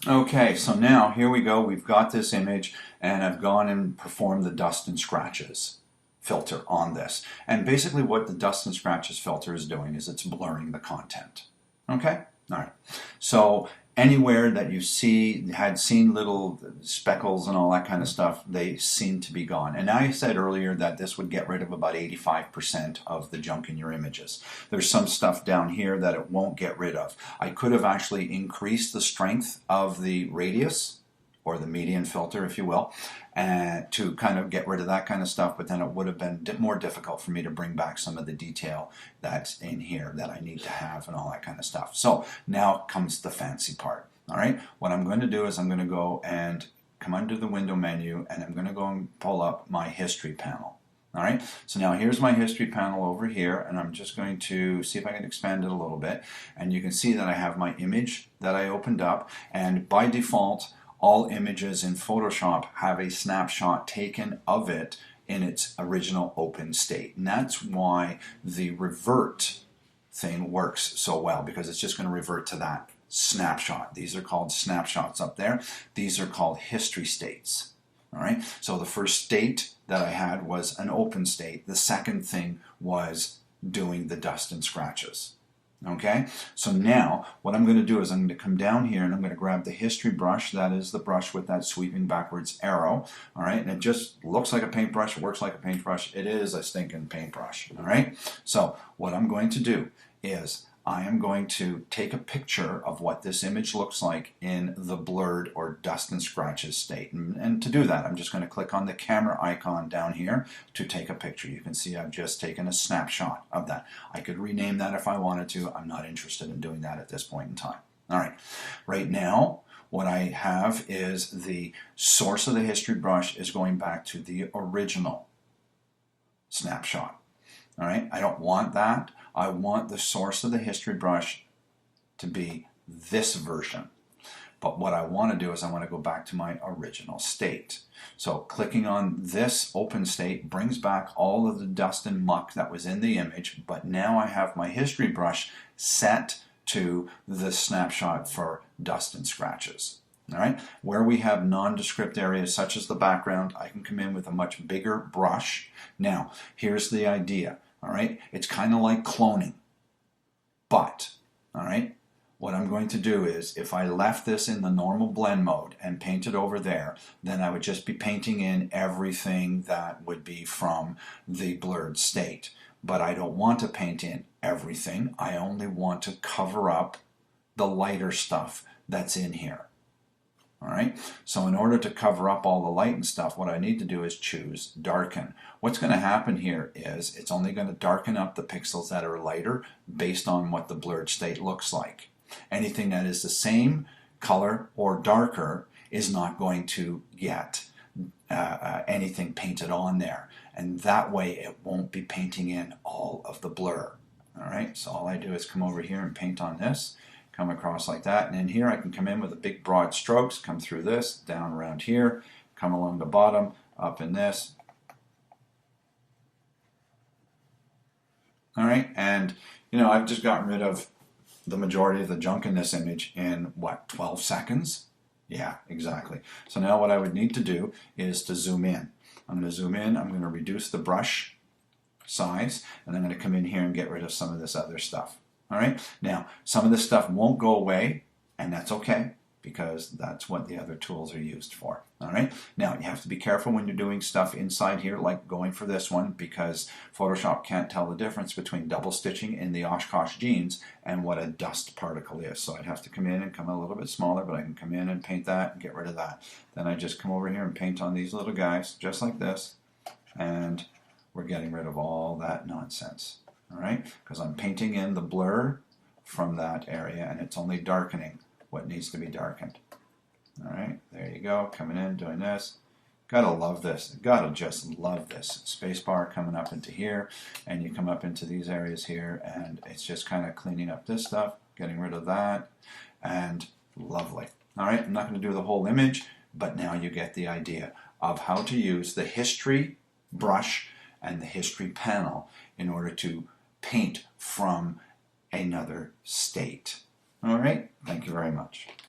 Okay, so now here we go. We've got this image and I've gone and performed the dust and scratches filter on this. And basically what the dust and scratches filter is doing is it's blurring the content. Okay? All right. So anywhere that you had seen little speckles and all that kind of stuff, they seem to be gone. And I said earlier that this would get rid of about 85% of the junk in your images. There's some stuff down here that it won't get rid of. I could have actually increased the strength of the radius, or the median filter, if you will, and to kind of get rid of that kind of stuff, but then it would have been more difficult for me to bring back some of the detail that's in here that I need to have and all that kind of stuff. So now comes the fancy part. All right, what I'm going to do is I'm going to go and come under the window menu and I'm going to go and pull up my history panel. All right, so now here's my history panel over here, and I'm just going to see if I can expand it a little bit, and you can see that I have my image that I opened up, and by default all images in Photoshop have a snapshot taken of it in its original open state. And that's why the revert thing works so well, because it's just going to revert to that snapshot. These are called snapshots up there. These are called history states. All right. So the first state that I had was an open state. The second thing was doing the dust and scratches. Okay, so now what I'm going to do is I'm going to come down here and I'm going to grab the history brush. That is the brush with that sweeping backwards arrow. All right, and it just looks like a paintbrush, works like a paintbrush. It is a stinking paintbrush. All right, so what I'm going to do is I am going to take a picture of what this image looks like in the blurred or dust and scratches state. And to do that, I'm just going to click on the camera icon down here to take a picture. You can see I've just taken a snapshot of that. I could rename that if I wanted to. I'm not interested in doing that at this point in time. All right, right now, what I have is the source of the history brush is going back to the original snapshot. All right, I don't want that. I want the source of the history brush to be this version. But what I want to do is I want to go back to my original state. So clicking on this open state brings back all of the dust and muck that was in the image, but now I have my history brush set to the snapshot for dust and scratches. All right, where we have nondescript areas such as the background, I can come in with a much bigger brush. Now, here's the idea. All right, it's kind of like cloning, but all right, what I'm going to do is if I left this in the normal blend mode and painted over there, then I would just be painting in everything that would be from the blurred state. But I don't want to paint in everything. I only want to cover up the lighter stuff that's in here. All right, so in order to cover up all the light and stuff, what I need to do is choose darken. What's going to happen here is it's only going to darken up the pixels that are lighter based on what the blurred state looks like. Anything that is the same color or darker is not going to get anything painted on there, and that way it won't be painting in all of the blur. All right, so all I do is come over here and paint on this. Come across like that, and in here I can come in with a big broad strokes, come through this, down around here, come along the bottom, up in this. All right, and you know, I've just gotten rid of the majority of the junk in this image in what, 12 seconds? Yeah, exactly. So now what I would need to do is to zoom in. I'm going to zoom in, I'm going to reduce the brush size, and I'm going to come in here and get rid of some of this other stuff. All right, now some of this stuff won't go away, and that's okay because that's what the other tools are used for. All right, now you have to be careful when you're doing stuff inside here, like going for this one, because Photoshop can't tell the difference between double stitching in the Oshkosh jeans and what a dust particle is. So I'd have to come in and come a little bit smaller, but I can come in and paint that and get rid of that. Then I just come over here and paint on these little guys, just like this, and we're getting rid of all that nonsense. All right, because I'm painting in the blur from that area and it's only darkening what needs to be darkened. All right, there you go, coming in, doing this. Gotta love this, gotta just love this. Spacebar coming up into here, and you come up into these areas here, and it's just kind of cleaning up this stuff, getting rid of that, and lovely. All right, I'm not going to do the whole image, but now you get the idea of how to use the history brush and the history panel in order to paint from another state. All right, thank you very much.